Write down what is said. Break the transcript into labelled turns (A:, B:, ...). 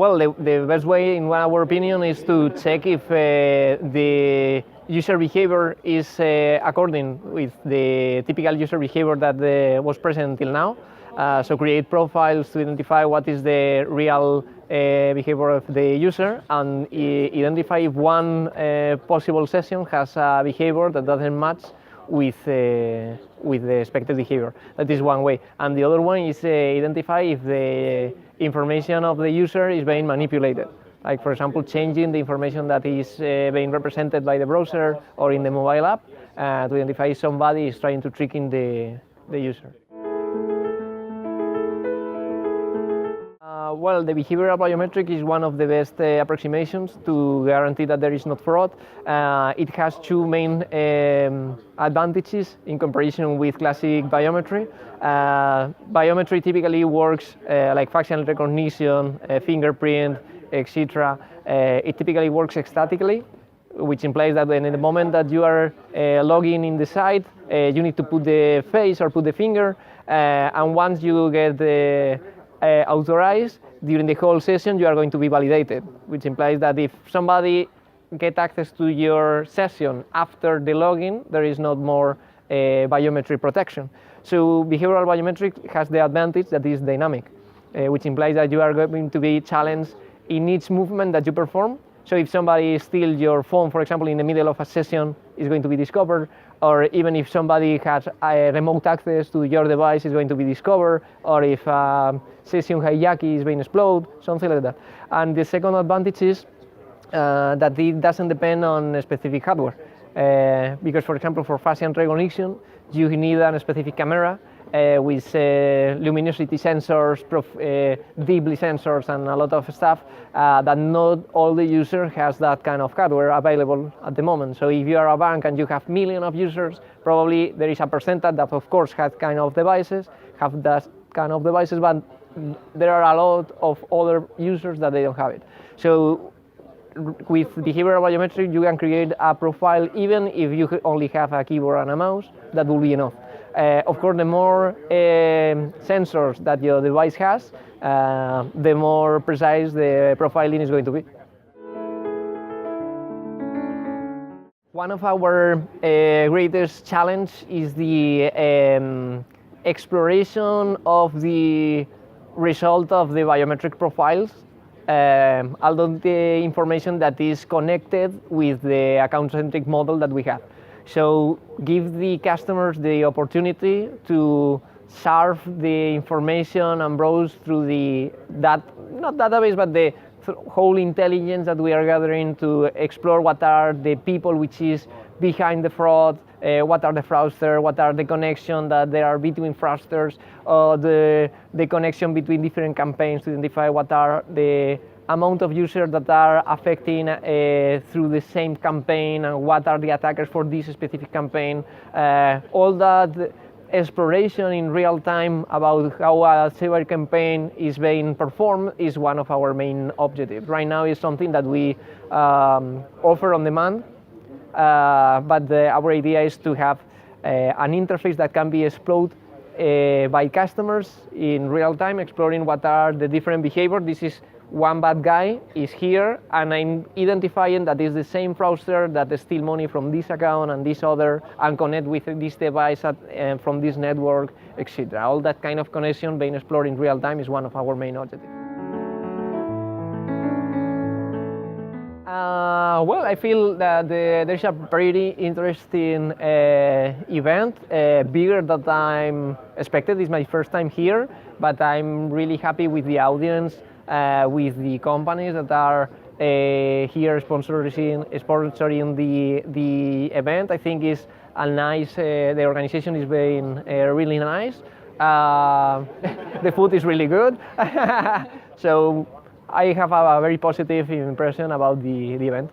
A: Well, the best way, in our opinion, is to check if the user behavior is according with the typical user behavior that was present until now. So create profiles to identify what is the real behavior of the user, and identify if one possible session has a behavior that doesn't match with the expected behavior. That is one way. And the other one is identify if the information of the user is being manipulated. Like, for example, changing the information that is being represented by the browser or in the mobile app to identify if somebody is trying to trick in the user. Well, the behavioral biometric is one of the best approximations to guarantee that there is not fraud. It has two main advantages in comparison with classic biometry. Biometry typically works like facial recognition, fingerprint, etc. It typically works statically, which implies that in the moment that you are logging in the site, you need to put the face or put the finger, and once you get authorized, during the whole session you are going to be validated, which implies that if somebody gets access to your session after the login, there is not more biometric protection. So behavioral biometric has the advantage that is dynamic, which implies that you are going to be challenged in each movement that you perform. So if somebody steals your phone, for example, in the middle of a session, it's going to be discovered, or even if somebody has remote access to your device, it's going to be discovered, or if session hijacking is being exploded, something like that. And the second advantage is that it doesn't depend on specific hardware. Because, for example, for facial recognition, you need a specific camera with luminosity sensors, deeply sensors, and a lot of stuff that not all the user has that kind of hardware available at the moment. So if you are a bank and you have millions of users, probably there is a percentage that, of course, have that kind of devices, but there are a lot of other users that they don't have it. So with behavioral biometric, you can create a profile even if you only have a keyboard and a mouse. That will be enough. Of course, the more sensors that your device has, the more precise the profiling is going to be. One of our greatest challenge is the exploration of the result of the biometric profiles, although the information that is connected with the account-centric model that we have. So give the customers the opportunity to surf the information and browse through not database, but the whole intelligence that we are gathering to explore what are the people which is behind the fraud, what are the fraudsters, what are the connections that there are between fraudsters, the connection between different campaigns to identify what are the amount of users that are affecting through the same campaign, and what are the attackers for this specific campaign. All that exploration in real time about how a cyber campaign is being performed is one of our main objectives. Right now it's something that we offer on demand, but our idea is to have an interface that can be explored by customers in real time, exploring what are the different behaviors. This is one bad guy is here, and I'm identifying that is the same fraudster that steals money from this account and this other, and connect with this device from this network, etc. All that kind of connection being explored in real time is one of our main objectives. Well, I feel that there's a pretty interesting event, bigger than I'm expected. It's my first time here, but I'm really happy with the audience, with the companies that are here sponsoring the event. I think it's a nice, the organization is being really nice. The food is really good. So I have a very positive impression about the event.